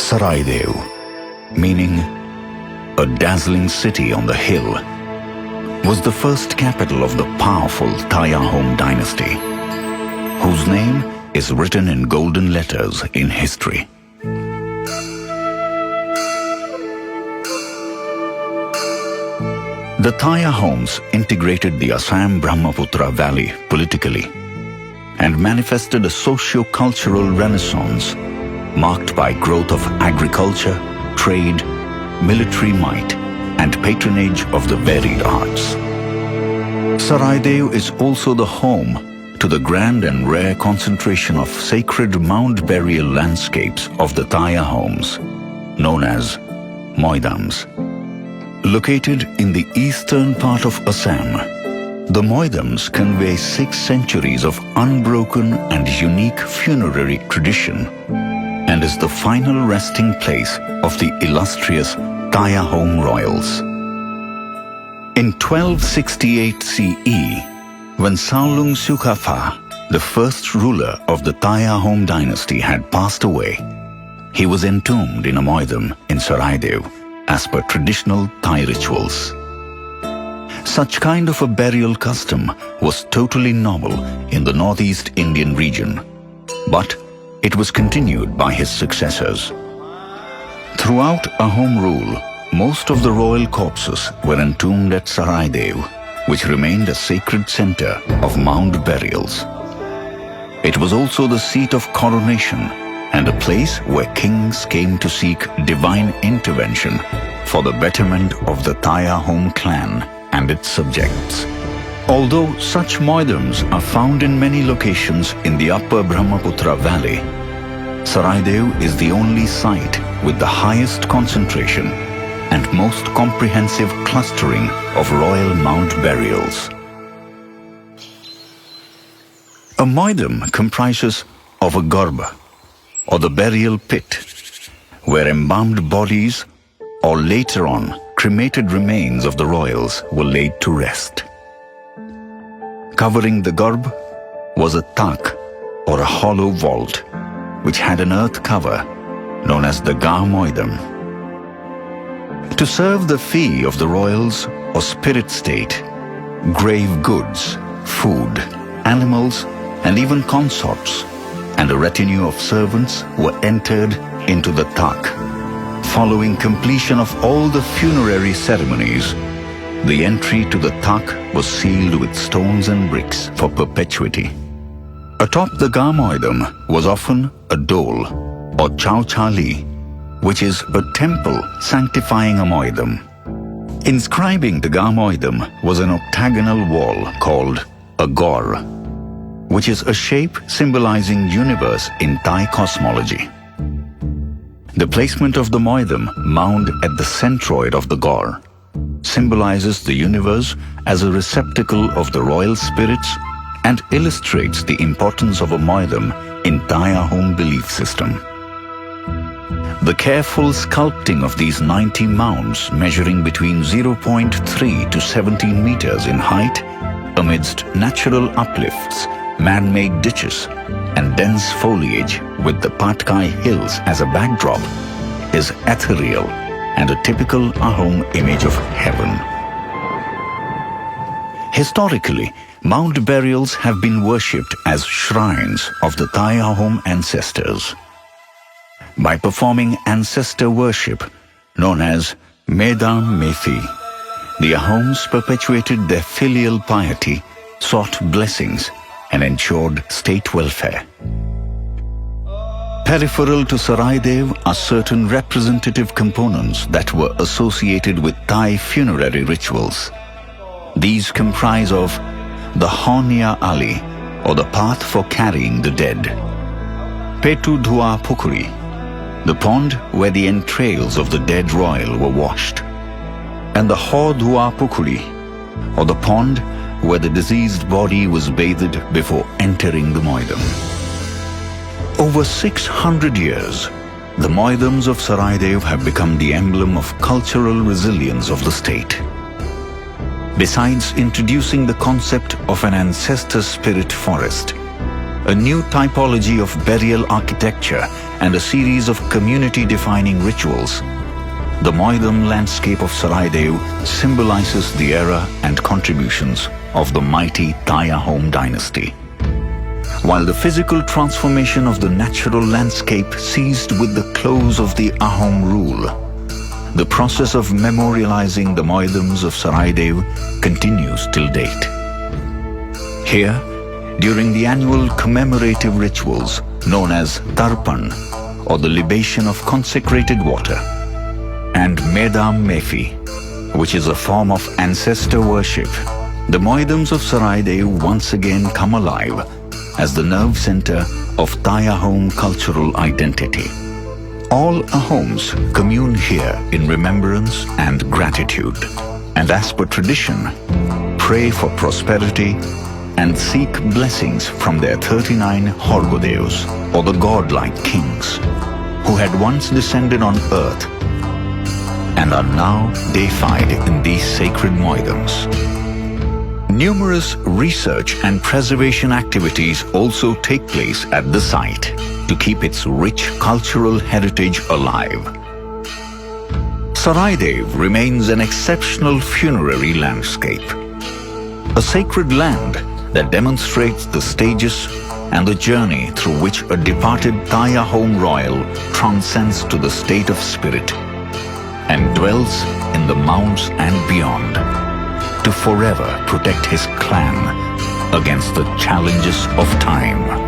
Charaideo, meaning a dazzling city on the hill, was the first capital of the powerful Tayahom dynasty, whose name is written in golden letters in history. The Tayahoms integrated the Assam Brahmaputra Valley politically and manifested a socio-cultural renaissance marked by growth of agriculture, trade, military might, and patronage of the varied arts. Charaideo is also the home to the grand and rare concentration of sacred mound burial landscapes of the Tayahoms, known as Moidans. Located in the eastern part of Assam, the Moidans convey 6 centuries of unbroken and unique funerary tradition and is the final resting place of the illustrious Tayahom royals. In 1268 CE, when Saulung Sukhafa, the first ruler of the Tayahom dynasty, had passed away, he was entombed in a Moidam in Charaideo as per traditional Thai rituals. Such kind of a burial custom was totally novel in the northeast Indian region, but it was continued by his successors. Throughout Ahom rule, most of the royal corpses were entombed at Charaideo, which remained a sacred center of mound burials. It was also the seat of coronation and a place where kings came to seek divine intervention for the betterment of the Tayahom clan and its subjects. Although such moidams are found in many locations in the upper Brahmaputra Valley, Charaideo is the only site with the highest concentration and most comprehensive clustering of royal mound burials. A moidam comprises of a garba, or the burial pit, where embalmed bodies or later on cremated remains of the royals were laid to rest. Covering the garb was a tak, or a hollow vault, which had an earth cover known as the Ga Moidam. To serve the fee of the royals or spirit state, grave goods, food, animals, and even consorts, and a retinue of servants were entered into the tak. Following completion of all the funerary ceremonies, the entry to the tak was sealed with stones and bricks for perpetuity. Atop the Ga Moidam was often a dole, or chauchali, which is a temple sanctifying a moidam. Inscribing the Ga Moidam was an octagonal wall called a gor, which is a shape symbolizing universe in Thai cosmology. The placement of the moidam mound at the centroid of the gor symbolizes the universe as a receptacle of the royal spirits and illustrates the importance of a moidam in Tayahom belief system. The careful sculpting of these 90 mounds measuring between 0.3 to 17 meters in height amidst natural uplifts, man-made ditches, and dense foliage with the Patkai Hills as a backdrop is ethereal and a typical Ahom image of heaven. Historically, mound burials have been worshipped as shrines of the Tayahom ancestors. By performing ancestor worship, known as Medam Methi, the Ahoms perpetuated their filial piety, sought blessings, and ensured state welfare. Peripheral to Charaideo are certain representative components that were associated with Thai funerary rituals. These comprise of the Honia Ali, or the path for carrying the dead, Petu Dhua Pukuri, the pond where the entrails of the dead royal were washed, and the Ho Dhua Pukuri, or the pond where the deceased body was bathed before entering the moidam. Over 600 years, the moidams of Charaideo have become the emblem of cultural resilience of the state. Besides introducing the concept of an ancestor spirit forest, a new typology of burial architecture and a series of community-defining rituals, the Moidan landscape of Charaideo symbolizes the era and contributions of the mighty Ahom dynasty. While the physical transformation of the natural landscape ceased with the close of the Ahom rule, the process of memorializing the Moidans of Charaideo continues till date. Here, during the annual commemorative rituals known as Tarpan, or the libation of consecrated water, and Medam Mefi, which is a form of ancestor worship, the Moidans of Charaideo once again come alive as the nerve center of Ahom cultural identity. All Ahoms commune here in remembrance and gratitude, and as per tradition, pray for prosperity and seek blessings from their 39 Horgodeos, or the godlike kings, who had once descended on earth and are now deified in these sacred Moidans. Numerous research and preservation activities also take place at the site to keep its rich cultural heritage alive. Charaideo remains an exceptional funerary landscape, a sacred land that demonstrates the stages and the journey through which a departed Ahom royal transcends to the state of spirit and dwells in the mounds and beyond to forever protect his clan against the challenges of time.